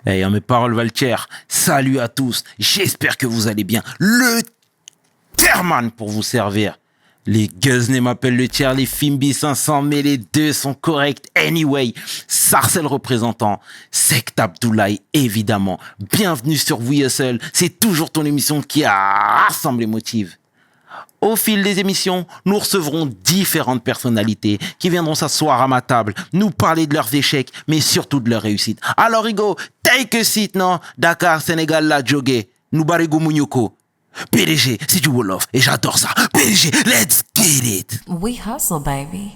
Hey, mes paroles valent cher. Salut à tous. J'espère que vous allez bien. Le Terman pour vous servir. Les Guzney m'appellent le tiers, les Fimbi 500, mais les deux sont corrects. Anyway, Sarcel représentant, Sect Abdoulaye, évidemment. Bienvenue sur We Hustle. C'est toujours ton émission qui rassemble les motifs. Au fil des émissions, nous recevrons différentes personnalités qui viendront s'asseoir à ma table, nous parler de leurs échecs, mais surtout de leurs réussites. Alors, Hugo, take a seat, non? Dakar, Sénégal, la jogué. Nous barigo Mounyoko. PDG, c'est du Wolof, et j'adore ça. PDG, let's get it. We hustle, baby.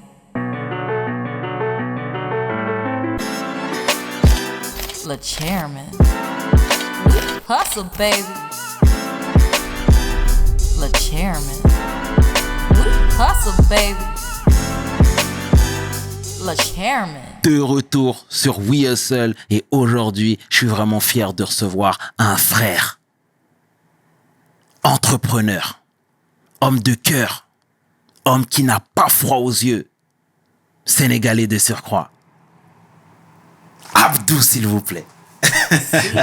Le chairman. Hustle, baby. Le chairman. Hustle, baby. Le chairman. De retour sur We Hustle, et aujourd'hui, je suis vraiment fier de recevoir un frère. Entrepreneur, homme de cœur, homme qui n'a pas froid aux yeux, sénégalais de surcroît. Abdou, s'il vous plaît.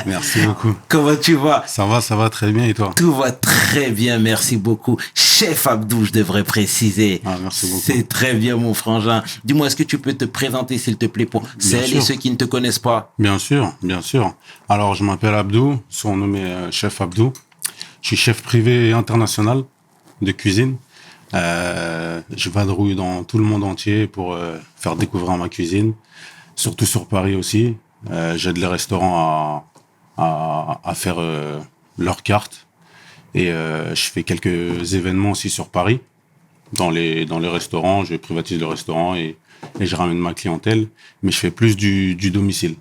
Merci beaucoup. Comment tu vas? Ça va très bien et toi? Tout va très bien, merci beaucoup. Chef Abdou, je devrais préciser. Ah, merci beaucoup. C'est très bien, mon frangin. Dis-moi, est-ce que tu peux te présenter, s'il te plaît, pour celles et ceux qui ne te connaissent pas? Bien sûr. Alors, je m'appelle Abdou, surnommé Chef Abdou. Je suis chef privé international de cuisine. Je vadrouille dans tout le monde entier pour faire découvrir ma cuisine, surtout sur Paris aussi. J'aide les restaurants à faire leur carte et je fais quelques événements aussi sur Paris dans les restaurants. Je privatise le restaurant et je ramène ma clientèle, mais je fais plus du domicile.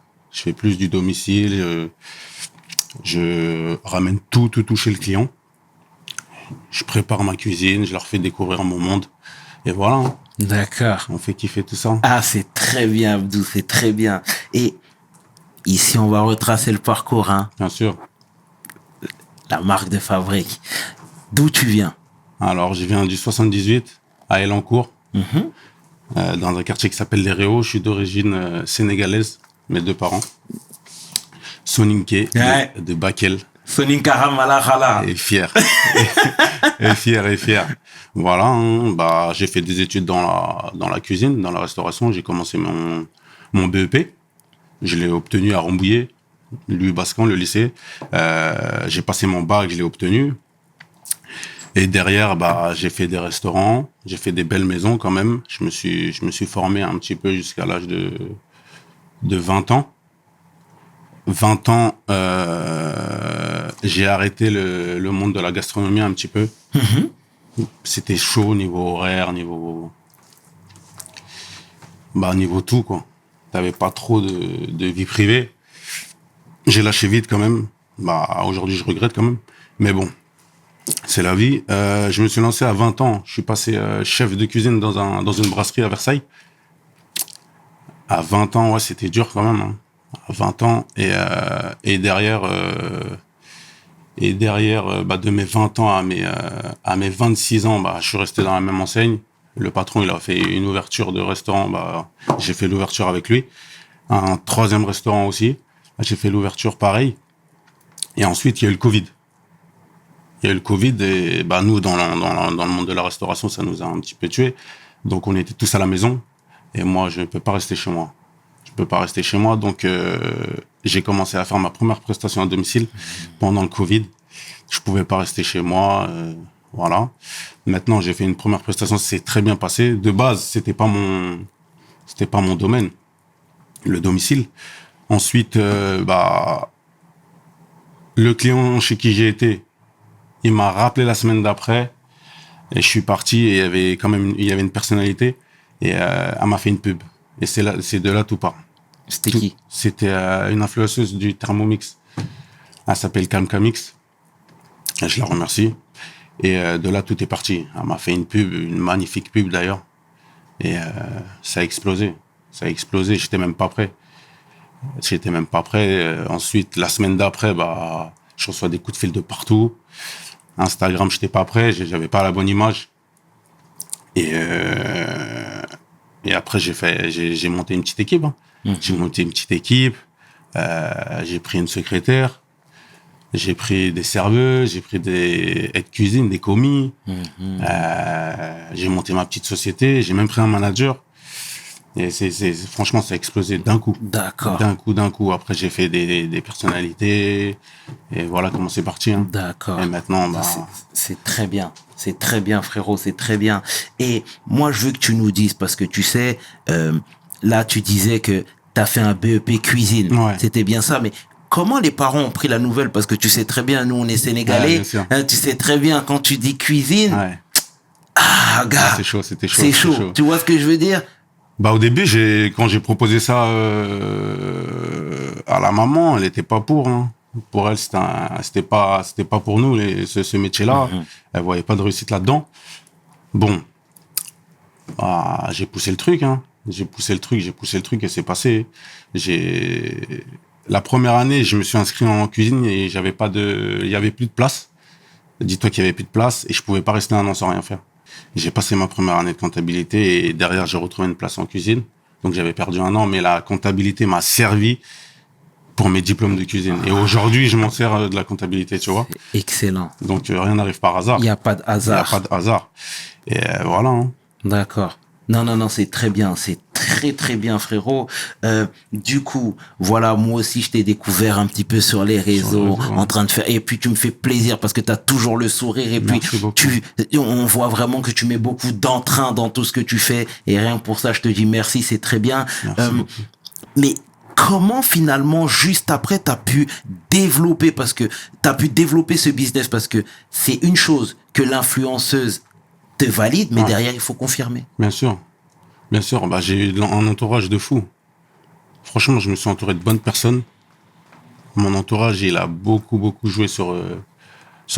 Je ramène tout chez le client. Je prépare ma cuisine, je leur fais découvrir mon monde. Et voilà. D'accord. On fait kiffer tout ça. Ah, c'est très bien, Abdou, c'est très bien. Et ici, on va retracer le parcours, hein. Bien sûr. La marque de fabrique. D'où tu viens? Alors, je viens du 78, à Elancourt, dans un quartier qui s'appelle Les Réaux. Je suis d'origine sénégalaise, mes deux parents. Soninké, ouais. de Bakel. Soninkara Malakhala. Et fier. et fier. Voilà, hein, j'ai fait des études dans la cuisine, dans la restauration. J'ai commencé mon BEP. Je l'ai obtenu à Rambouillet, Louis-Bascan, le lycée. J'ai passé mon bac, je l'ai obtenu. Et derrière, j'ai fait des restaurants, j'ai fait des belles maisons quand même. Je me suis formé un petit peu jusqu'à l'âge de 20 ans. 20 ans, j'ai arrêté le monde de la gastronomie un petit peu. C'était chaud niveau horaire, niveau tout, quoi. T'avais pas trop de vie privée. J'ai lâché vite quand même. Aujourd'hui, je regrette quand même. Mais bon, c'est la vie. Je me suis lancé à 20 ans. Je suis passé chef de cuisine dans une brasserie à Versailles. À 20 ans, ouais, c'était dur quand même, hein. À 20 ans et derrière de mes 20 ans à mes 26 ans, je suis resté dans la même enseigne. Le patron, il a fait une ouverture de restaurant, j'ai fait l'ouverture avec lui. Un troisième restaurant aussi, j'ai fait l'ouverture pareil. Et ensuite, il y a eu le Covid. Et nous, dans le monde de la restauration, ça nous a un petit peu tués. Donc, on était tous à la maison. Et moi, je ne peux pas rester chez moi. Donc j'ai commencé à faire ma première prestation à domicile pendant le Covid. Je pouvais pas rester chez moi, voilà. Maintenant, j'ai fait une première prestation, c'est très bien passé. De base, c'était pas mon domaine, le domicile. Ensuite, le client chez qui j'ai été, il m'a rappelé la semaine d'après et je suis parti et il y avait une personnalité et elle m'a fait une pub. Et c'est de là tout part. C'était qui? C'était une influenceuse du Thermomix. Elle s'appelle Kamkamix. Je la remercie. Et de là, tout est parti. Elle m'a fait une pub, une magnifique pub d'ailleurs. Et ça a explosé. J'étais même pas prêt. Ensuite, la semaine d'après, je reçois des coups de fil de partout. Instagram, j'étais pas prêt. J'avais pas la bonne image. Et après, j'ai monté une petite équipe. J'ai monté une petite équipe. J'ai pris une secrétaire, j'ai pris des serveuses, j'ai pris des aides cuisine, des commis. J'ai monté ma petite société, j'ai même pris un manager. Et franchement, ça a explosé d'un coup. D'accord. D'un coup. Après, j'ai fait des personnalités. Et voilà comment c'est parti. Hein. D'accord. Et maintenant, bah. C'est très bien. C'est très bien, frérot. C'est très bien. Et moi, je veux que tu nous dises, parce que tu sais, là, tu disais que t'as fait un BEP cuisine. Ouais. C'était bien ça, mais comment les parents ont pris la nouvelle? Parce que tu sais très bien, nous, on est sénégalais. Bien sûr. Hein, tu sais très bien, quand tu dis cuisine, Ouais. gars, C'est chaud, c'était chaud. c'est chaud. Tu vois ce que je veux dire? Bah, au début, quand j'ai proposé ça à la maman, elle était pas pour. Hein. Pour elle, c'était pas pour nous ce métier-là. Elle voyait pas de réussite là-dedans. Bon, j'ai poussé le truc. Hein. J'ai poussé le truc et c'est passé. La première année, je me suis inscrit en cuisine et il y avait plus de place. Dis-toi qu'il y avait plus de place et je pouvais pas rester un an sans rien faire. J'ai passé ma première année de comptabilité et derrière, j'ai retrouvé une place en cuisine. Donc, j'avais perdu un an, mais la comptabilité m'a servi pour mes diplômes de cuisine. Et aujourd'hui, je m'en sers de la comptabilité, tu vois. Excellent. Donc, rien n'arrive par hasard. Il n'y a pas de hasard. Et voilà. Hein. D'accord. Non, c'est très bien. C'est très, très bien, frérot. Du coup, voilà, moi aussi, je t'ai découvert un petit peu sur les réseaux, en train de faire, et puis tu me fais plaisir parce que t'as toujours le sourire, et puis on voit vraiment que tu mets beaucoup d'entrain dans tout ce que tu fais, et rien que pour ça, je te dis merci, c'est très bien. Mais comment finalement, juste après, t'as pu développer ce business, parce que c'est une chose que l'influenceuse te valide, mais derrière, il faut confirmer. Bien sûr. Bah, j'ai eu un entourage de fous. Franchement, je me suis entouré de bonnes personnes. Mon entourage, il a beaucoup, beaucoup joué sur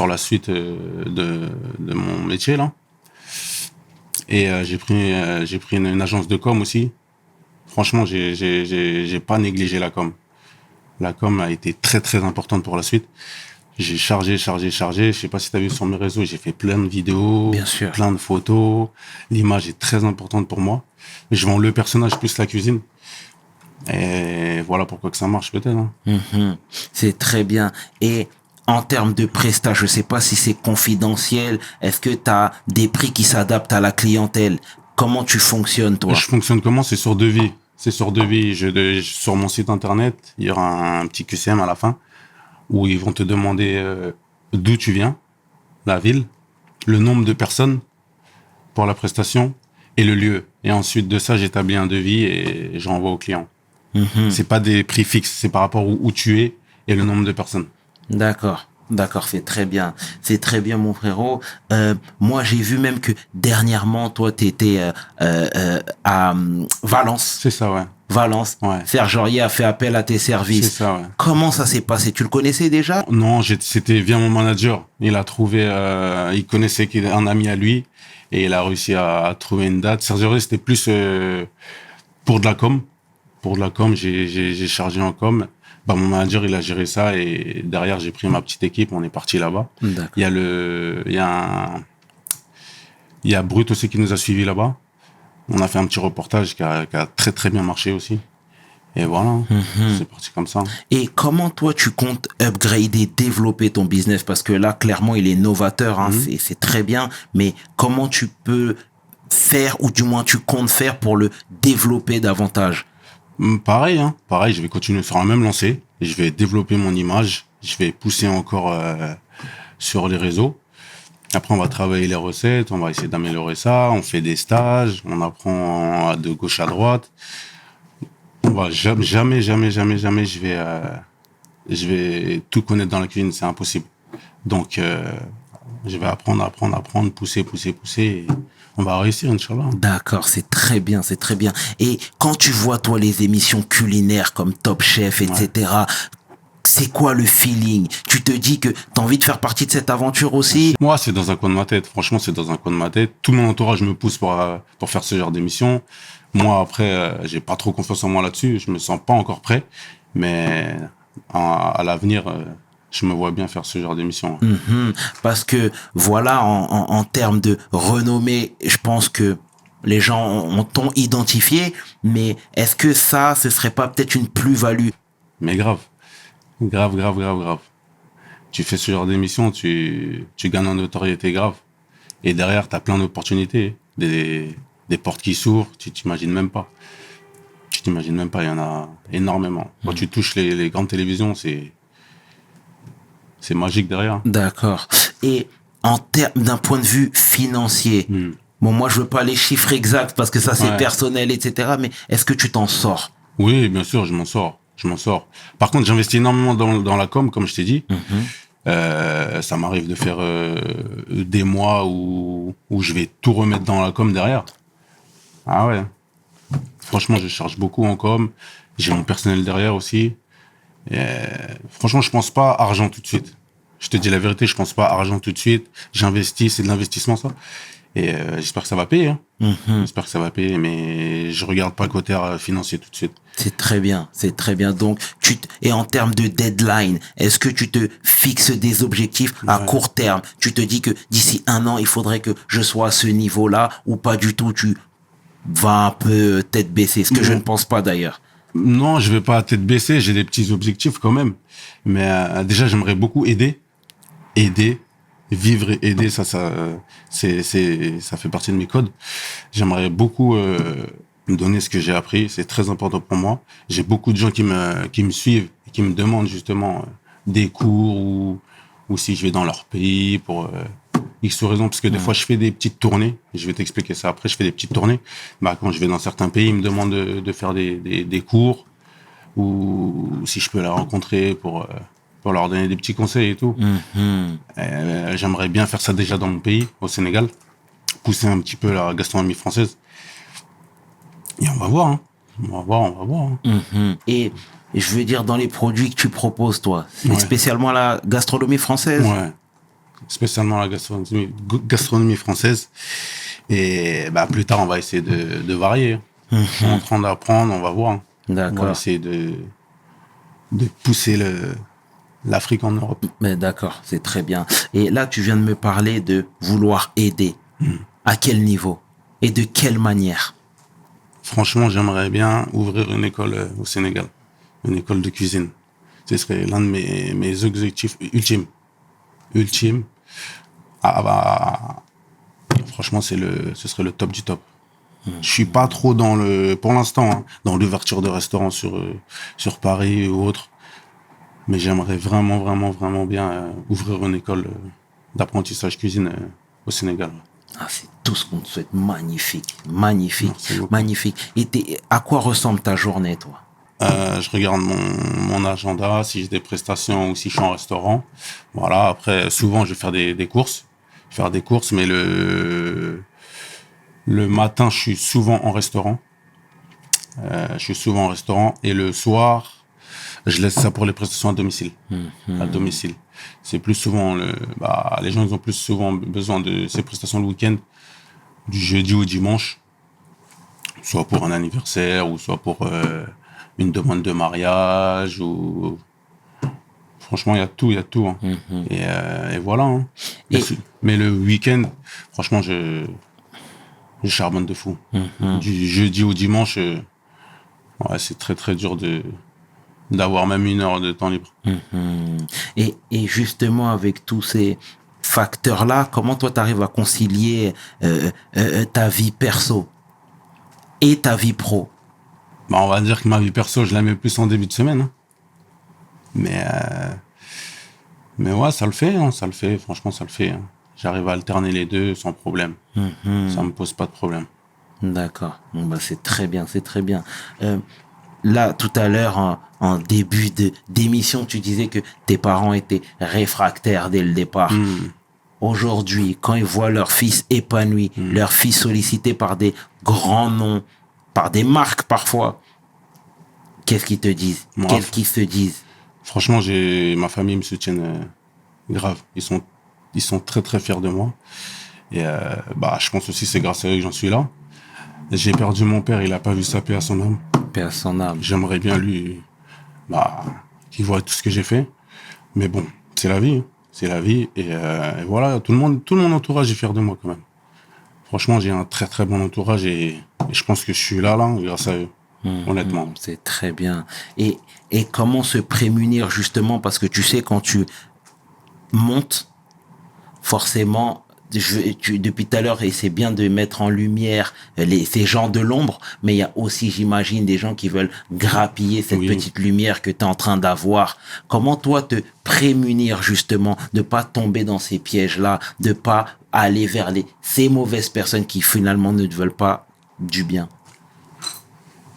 la suite de mon métier, là. Et j'ai pris une agence de com aussi. Franchement, j'ai pas négligé la com. La com a été très, très importante pour la suite. J'ai chargé. Je sais pas si tu as vu sur mes réseaux, j'ai fait plein de vidéos, Bien sûr. Plein de photos. L'image est très importante pour moi. Je vends le personnage plus la cuisine. Et voilà pourquoi que ça marche peut-être. Hein. C'est très bien. Et en termes de prestat, je sais pas si c'est confidentiel. Est-ce que tu as des prix qui s'adaptent à la clientèle? Comment tu fonctionnes, toi? Je fonctionne comment? C'est sur devis. Sur mon site internet, il y aura un petit QCM à la fin, où ils vont te demander d'où tu viens, la ville, le nombre de personnes pour la prestation et le lieu. Et ensuite de ça, j'établis un devis et j'envoie au client. C'est pas des prix fixes, c'est par rapport où tu es et le nombre de personnes. D'accord, c'est très bien. C'est très bien, mon frérot. Moi, j'ai vu même que dernièrement, toi, t'étais à Valence. C'est ça, ouais. Valence. Ouais. Serge Aurier a fait appel à tes services. C'est ça, ouais. Comment ça s'est passé? Tu le connaissais déjà? Non, c'était via mon manager. Il a trouvé, il connaissait un ami à lui et il a réussi à trouver une date. Serge Aurier, c'était plus pour de la com. Pour de la com, j'ai chargé en com. Bah, mon manager, il a géré ça et derrière, j'ai pris ma petite équipe. On est parti là-bas. D'accord. Il y a Brut aussi qui nous a suivis là-bas. On a fait un petit reportage qui a très très bien marché aussi. Et voilà, c'est parti comme ça. Et comment toi tu comptes upgrader, développer ton business? Parce que là, clairement, il est novateur, hein, c'est très bien. Mais comment tu peux faire, ou du moins tu comptes faire pour le développer davantage? Pareil, je vais continuer sur la même lancée. Je vais développer mon image. Je vais pousser encore sur les réseaux. Après, on va travailler les recettes, on va essayer d'améliorer ça. On fait des stages, on apprend de gauche à droite. On va jamais, je vais tout connaître dans la cuisine, c'est impossible. Donc, je vais apprendre, pousser. Et on va réussir, Inch'Allah. D'accord, c'est très bien. Et quand tu vois, toi, les émissions culinaires comme Top Chef, etc., c'est quoi le feeling? Tu te dis que t'as envie de faire partie de cette aventure aussi? Moi, c'est dans un coin de ma tête. Franchement, c'est dans un coin de ma tête. Tout mon entourage me pousse pour faire ce genre d'émission. Moi, après, j'ai pas trop confiance en moi là-dessus. Je me sens pas encore prêt. Mais à l'avenir, je me vois bien faire ce genre d'émission. Parce que, voilà, en termes de renommée, je pense que les gens t'ont identifié. Mais est-ce que ça, ce serait pas peut-être une plus-value? Mais grave. Grave, grave, grave, grave. Tu fais ce genre d'émission, tu gagnes en notoriété grave. Et derrière, t'as plein d'opportunités. Des portes qui s'ouvrent, tu t'imagines même pas. Tu t'imagines même pas, il y en a énormément. Quand tu touches les grandes télévisions, c'est magique derrière. D'accord. Et en termes d'un point de vue financier, bon, moi, je veux pas les chiffres exacts parce que ça, c'est Ouais. personnel, etc. Mais est-ce que tu t'en sors? Oui, bien sûr, je m'en sors. Je m'en sors. Par contre, j'investis énormément dans la com, comme je t'ai dit. Ça m'arrive de faire des mois où je vais tout remettre dans la com derrière. Ah ouais. Franchement, je charge beaucoup en com. J'ai mon personnel derrière aussi. Et, franchement, je pense pas argent tout de suite. Je te dis la vérité, je pense pas argent tout de suite. J'investis, c'est de l'investissement ça. Et j'espère que ça va payer. Hein. J'espère que ça va payer, mais je regarde pas le côté financier tout de suite. C'est très bien, c'est très bien. Donc, et en termes de deadline, est-ce que tu te fixes des objectifs à court terme? Tu te dis que d'ici 1 an, il faudrait que je sois à ce niveau-là, ou pas du tout, tu vas un peu tête baissée, ce que je ne pense pas d'ailleurs. Non, je vais pas à tête baissée, j'ai des petits objectifs quand même. Mais déjà, j'aimerais beaucoup aider, vivre et aider, ça fait partie de mes codes. J'aimerais beaucoup me donner ce que j'ai appris, c'est très important pour moi. J'ai beaucoup de gens qui me suivent et qui me demandent justement des cours ou si je vais dans leur pays pour X raisons, parce que des fois je fais des petites tournées, je vais t'expliquer ça après, je fais des petites tournées. Bah, quand je vais dans certains pays, ils me demandent de faire des cours ou si je peux la rencontrer pour leur donner des petits conseils et tout. J'aimerais bien faire ça déjà dans mon pays, au Sénégal, pousser un petit peu la gastronomie française. Et on va voir, hein. On va voir. Hein. Et je veux dire, dans les produits que tu proposes, toi, c'est Ouais. spécialement la gastronomie française? Ouais. Spécialement la gastronomie française. Et bah, plus tard, on va essayer de varier. On est en train d'apprendre, on va voir. Hein. On va D'accord. essayer de pousser l'Afrique en Europe. Mais d'accord, c'est très bien. Et là, tu viens de me parler de vouloir aider. À quel niveau? Et de quelle manière? Franchement, j'aimerais bien ouvrir une école au Sénégal. Une école de cuisine. Ce serait l'un de mes objectifs ultimes. Ah bah, franchement, ce serait le top du top. Je suis pas trop pour l'instant, hein, dans l'ouverture de restaurants sur Paris ou autre. Mais j'aimerais vraiment, vraiment, vraiment bien ouvrir une école d'apprentissage cuisine au Sénégal. Ah, c'est tout ce qu'on te souhaite. Magnifique, magnifique, Merci beaucoup. magnifique. Et à quoi ressemble ta journée, toi? Je regarde mon agenda, si j'ai des prestations ou si je suis en restaurant. Voilà. Après, souvent, je vais faire des courses. Mais le matin, je suis souvent en restaurant. Et le soir, je laisse ça pour les prestations à domicile. À domicile. C'est plus souvent les gens, ils ont plus souvent besoin de ces prestations le week-end, du jeudi au dimanche. Soit pour un anniversaire, ou soit pour, une demande de mariage, ou, franchement, il y a tout. Hein. Et voilà. Hein. Mais le week-end, franchement, je charbonne de fou. Du jeudi au dimanche, ouais, c'est très très dur d'avoir même 1 heure de temps libre. Et justement, avec tous ces facteurs-là, comment toi, tu arrives à concilier ta vie perso et ta vie pro? Bah, on va dire que ma vie perso, je la mets plus en début de semaine. Hein. Mais ouais, ça le fait. Franchement, ça le fait. Hein. J'arrive à alterner les deux sans problème. Ça me pose pas de problème. D'accord. Bon, bah, c'est très bien, c'est très bien. Là, tout à l'heure, en début d'émission, tu disais que tes parents étaient réfractaires dès le départ. Aujourd'hui, quand ils voient leur fils épanoui, leur fils sollicité par des grands noms, par des marques parfois, qu'est-ce qu'ils te disent? Moi, Qu'est-ce qu'ils se disent? Franchement, ma famille me soutient grave. Ils sont très très fiers de moi. Et bah, je pense aussi que c'est grâce à eux que j'en suis là. J'ai perdu mon père, il a pas vu sa paix à son âme. Paix à son âme. J'aimerais bien lui, qu'il voit tout ce que j'ai fait. Mais bon, c'est la vie. Hein. C'est la vie. Et voilà, tout mon entourage est fier de moi quand même. Franchement, j'ai un très très bon entourage et je pense que je suis là grâce à eux. honnêtement. C'est très bien. Et comment se prémunir justement, parce que tu sais, quand tu montes, forcément, depuis tout à l'heure, et c'est bien de mettre en lumière ces gens de l'ombre, mais il y a aussi, j'imagine, des gens qui veulent grappiller cette Oui. petite lumière que tu es en train d'avoir. Comment toi te prémunir justement de pas tomber dans ces pièges-là, de pas aller vers ces mauvaises personnes qui finalement ne te veulent pas du bien?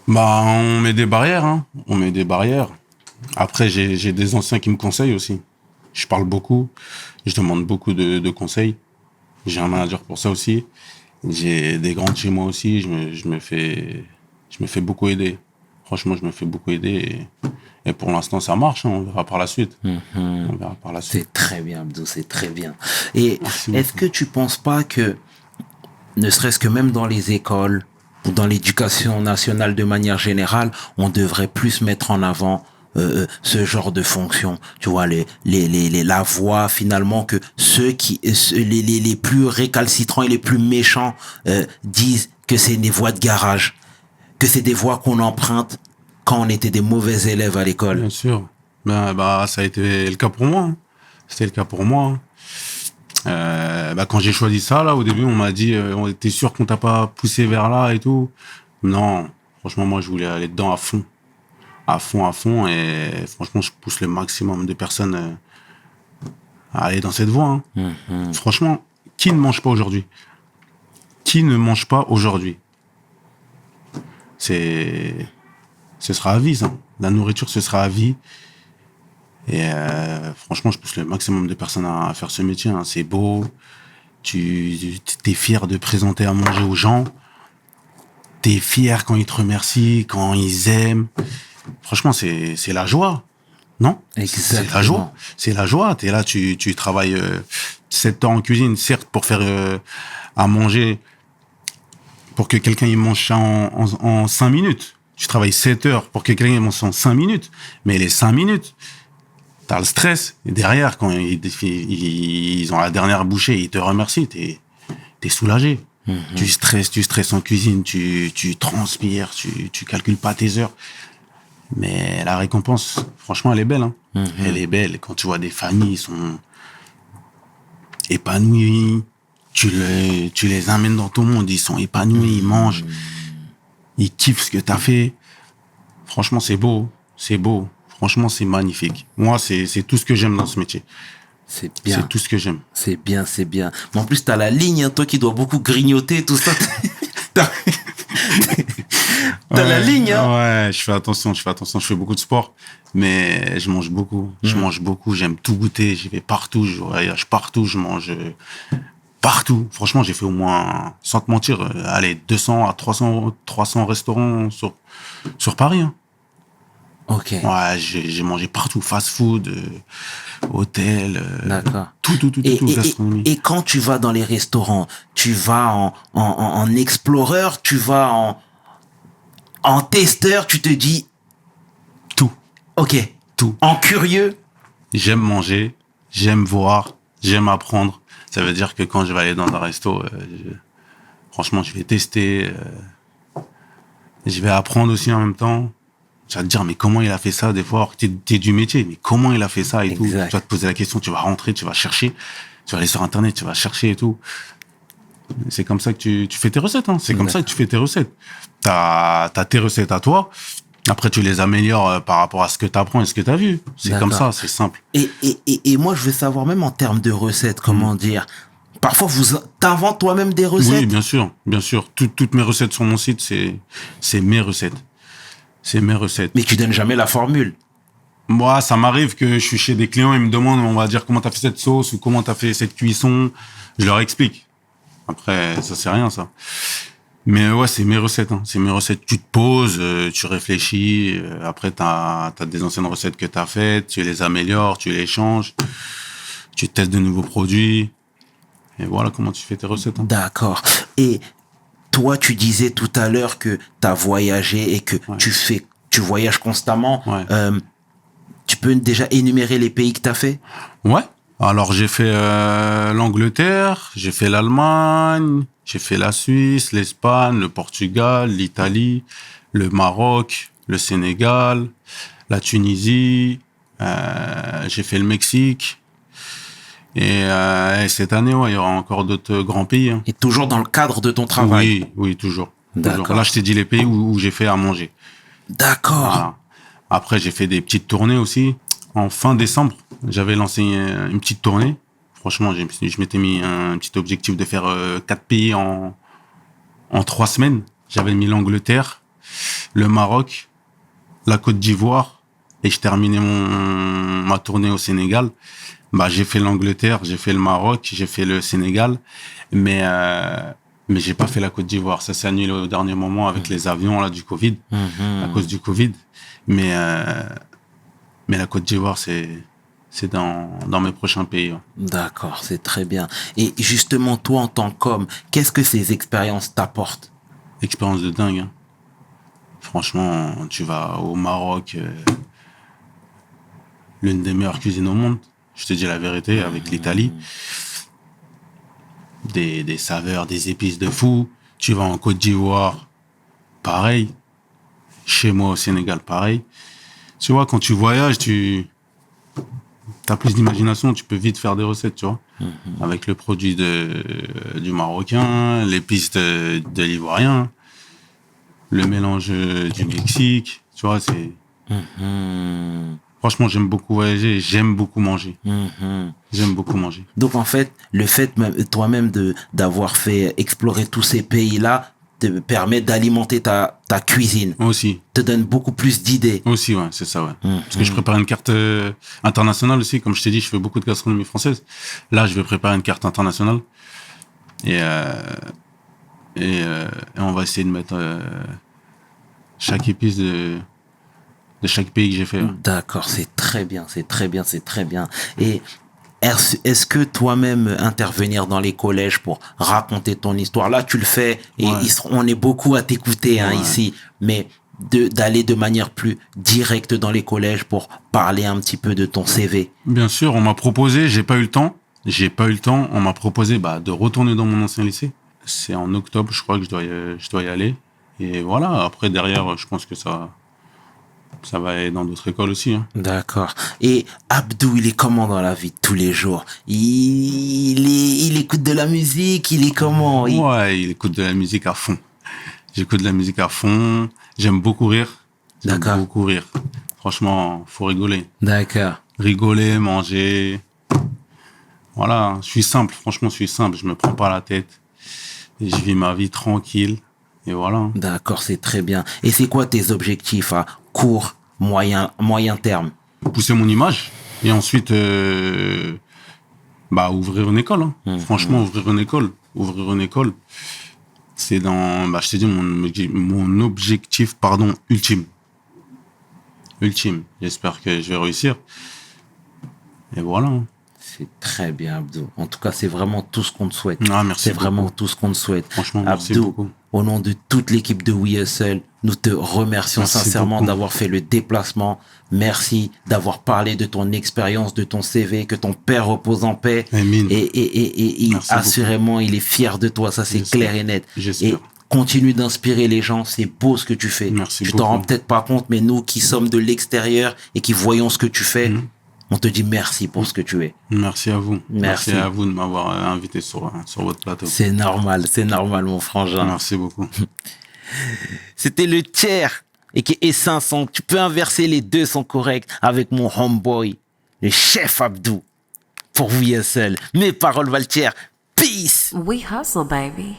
Bah, on met des barrières, hein. On met des barrières. Après, j'ai des anciens qui me conseillent aussi. Je parle beaucoup. Je demande beaucoup de conseils. J'ai un manager pour ça aussi. J'ai des grands de chez moi aussi. Je me fais beaucoup aider. Franchement, je me fais beaucoup aider. Et pour l'instant, ça marche, hein. On verra par la suite. On verra par la suite. C'est très bien, Abdou, c'est très bien. Et Merci est-ce que tu penses pas que, ne serait-ce que même dans les écoles ou dans l'éducation nationale de manière générale, on devrait plus mettre en avant ce genre de fonction, tu vois, la voix finalement que les plus récalcitrants et les plus méchants disent que c'est des voix de garage, que c'est des voix qu'on emprunte quand on était des mauvais élèves à l'école. Bien sûr. Bah, ça a été le cas pour moi, hein. C'était le cas pour moi, hein. Quand j'ai choisi ça, là, au début, on m'a dit, on était sûr qu'on t'a pas poussé vers là et tout. Non, franchement, moi, je voulais aller dedans à fond. À fond, et franchement, je pousse le maximum de personnes à aller dans cette voie, hein. Franchement, qui ne mange pas aujourd'hui? Qui ne mange pas aujourd'hui? Ce sera à vie, ça. La nourriture, ce sera à vie. Et franchement, je pousse le maximum de personnes à faire ce métier, hein. C'est beau. Tu es fier de présenter à manger aux gens. T'es fier quand ils te remercient, quand ils aiment. Franchement, c'est la joie, non? C'est la joie. C'est la joie. T'es là, tu travailles 7 ans en cuisine, certes, pour faire à manger, pour que quelqu'un il mange ça en 5 minutes. Tu travailles 7 heures pour que quelqu'un il mange ça en 5 minutes. Mais les 5 minutes, t'as le stress. Et derrière, quand ils ont la dernière bouchée, ils te remercient, t'es soulagé. Tu stresses en cuisine, tu transpires, tu calcules pas tes heures. Mais la récompense, franchement, elle est belle, hein. Elle est belle. Quand tu vois des familles, ils sont épanouis, tu les amènes dans ton monde, ils sont épanouis, ils mangent, ils kiffent ce que t'as fait. Franchement, c'est beau. C'est beau. Franchement, c'est magnifique. Moi, c'est tout ce que j'aime dans ce métier. C'est bien. C'est tout ce que j'aime. C'est bien, c'est bien. Mais en plus, t'as la ligne, hein, toi qui dois beaucoup grignoter, tout ça. T'as la ligne, hein. Ouais, je fais attention, je fais beaucoup de sport, mais je mange beaucoup. J'aime tout goûter, j'y vais partout, je voyage partout, je mange partout. Franchement, j'ai fait au moins, sans te mentir, allez, 200 à 300 restaurants sur Paris, hein. Ok. Ouais, j'ai mangé partout, fast-food, hôtel, D'accord. tout, gastronomie. Et quand tu vas dans les restaurants, tu vas en explorer, tu vas en testeur, tu te dis, Tout. ok, Tout. en curieux. J'aime manger, j'aime voir, j'aime apprendre. Ça veut dire que quand je vais aller dans un resto, franchement, je vais tester, je vais apprendre aussi en même temps. Tu vas te dire, mais comment il a fait ça, des fois, t'es du métier, mais comment il a fait ça et tout. Tu vas te poser la question, tu vas rentrer, tu vas chercher, tu vas aller sur Internet, tu vas chercher et tout. C'est comme ça que tu fais tes recettes, hein. C'est comme ça que tu fais tes recettes. T'as tes recettes à toi. Après, tu les améliores par rapport à ce que tu apprends et ce que tu as vu. C'est comme ça, c'est simple. Et moi, je veux savoir, même en termes de recettes, comment dire, parfois, t'inventes toi-même des recettes? Oui, bien sûr, bien sûr. Toutes mes recettes sur mon site, c'est mes recettes. C'est mes recettes. Mais tu donnes jamais la formule. Moi, ça m'arrive que je suis chez des clients, ils me demandent, on va dire, comment t'as fait cette sauce ou comment t'as fait cette cuisson. Je leur explique. Après, ça, c'est rien, ça. Mais ouais, c'est mes recettes, hein. C'est mes recettes. Tu te poses, tu réfléchis. Après, t'as des anciennes recettes que t'as faites, tu les améliores, tu les changes. Tu testes de nouveaux produits. Et voilà comment tu fais tes recettes, hein. D'accord. Et toi, tu disais tout à l'heure que t'as voyagé et que tu voyages constamment. Ouais. Tu peux déjà énumérer les pays que t'as fait? Ouais. Alors, j'ai fait l'Angleterre, j'ai fait l'Allemagne, j'ai fait la Suisse, l'Espagne, le Portugal, l'Italie, le Maroc, le Sénégal, la Tunisie, j'ai fait le Mexique. Et cette année, ouais, il y aura encore d'autres grands pays. Hein. Et toujours dans le cadre de ton travail. Oui, toujours. D'accord. Là, je t'ai dit les pays où j'ai fait à manger. D'accord. Voilà. Après, j'ai fait des petites tournées aussi. En fin décembre, j'avais lancé une petite tournée. Franchement, je m'étais mis un petit objectif de faire 4 pays en 3 semaines. J'avais mis l'Angleterre, le Maroc, la Côte d'Ivoire, et je terminais ma tournée au Sénégal. Bah, j'ai fait l'Angleterre, j'ai fait le Maroc, j'ai fait le Sénégal, mais j'ai pas fait la Côte d'Ivoire. Ça s'est annulé au dernier moment avec les avions là du Covid, à cause du Covid. Mais la Côte d'Ivoire, c'est dans mes prochains pays. Ouais. D'accord, c'est très bien. Et justement, toi, en tant qu'homme, qu'est-ce que ces expériences t'apportent? Expérience de dingue. Hein. Franchement, tu vas au Maroc, l'une des meilleures cuisines au monde. Je te dis la vérité, avec l'Italie. Des saveurs, des épices de fou. Tu vas en Côte d'Ivoire, pareil. Chez moi au Sénégal, pareil. Tu vois, quand tu voyages, tu as plus d'imagination, tu peux vite faire des recettes, tu vois. Avec le produit du Marocain, l'épice de l'Ivoirien, le mélange du Mexique, tu vois, c'est... Franchement, j'aime beaucoup voyager et j'aime beaucoup manger. J'aime beaucoup manger. Donc, en fait, le fait toi-même d'avoir fait explorer tous ces pays-là te permet d'alimenter ta cuisine. Aussi. Te donne beaucoup plus d'idées. Aussi, ouais, c'est ça, ouais. Parce que je prépare une carte internationale aussi. Comme je t'ai dit, je fais beaucoup de gastronomie française. Là, je vais préparer une carte internationale. Et on va essayer de mettre chaque épice de chaque pays que j'ai fait. Ouais. D'accord, c'est très bien, c'est très bien, c'est très bien. Et est-ce que toi-même intervenir dans les collèges pour raconter ton histoire, là tu le fais et Ouais. on est beaucoup à t'écouter hein, Ouais. ici, mais d'aller de manière plus directe dans les collèges pour parler un petit peu de ton CV. Bien sûr, on m'a proposé, j'ai pas eu le temps. On m'a proposé de retourner dans mon ancien lycée. C'est en octobre, je crois que je dois y aller. Et voilà, après derrière, je pense que ça va aller dans d'autres écoles aussi. Hein. D'accord. Et Abdou, il est comment dans la vie de tous les jours? Il écoute de la musique, il est comment? Ouais, il écoute de la musique à fond. J'écoute de la musique à fond. J'aime beaucoup rire. D'accord. J'aime beaucoup rire. Franchement, faut rigoler. D'accord. Rigoler, manger. Voilà, je suis simple. Franchement, je suis simple. Je me prends pas la tête. Et je vis ma vie tranquille. Et voilà. D'accord, c'est très bien. Et c'est quoi tes objectifs à court, moyen terme? Pousser mon image. Et ensuite, ouvrir une école. Hein. Franchement, ouvrir une école. C'est je t'ai dit, mon objectif, ultime. Ultime. J'espère que je vais réussir. Et voilà. Hein. C'est très bien, Abdou. En tout cas, c'est vraiment tout ce qu'on te souhaite. Ah, merci c'est beaucoup. vraiment tout ce qu'on te souhaite. Franchement, merci Abdou, beaucoup. au nom de toute l'équipe de We Hustle, nous te remercions Merci sincèrement beaucoup. d'avoir fait le déplacement. Merci d'avoir parlé de ton expérience, de ton CV, que ton père repose en paix. Amin. Et Merci assurément, il est fier de toi, ça c'est J'espère. clair et net. J'espère. Et continue d'inspirer les gens, c'est beau ce que tu fais. Merci tu t'en beaucoup. rends peut-être pas compte, mais nous qui sommes de l'extérieur et qui voyons ce que tu fais, on te dit merci pour ce que tu es. Merci à vous. Merci. À vous de m'avoir invité sur votre plateau. C'est normal, mon frangin. Merci beaucoup. C'était le tiers et qui est 500. Tu peux inverser, les deux sont corrects avec mon homeboy, le chef Abdou. Pour vous, seul. Mes paroles valent tiers. Peace. We hustle, baby.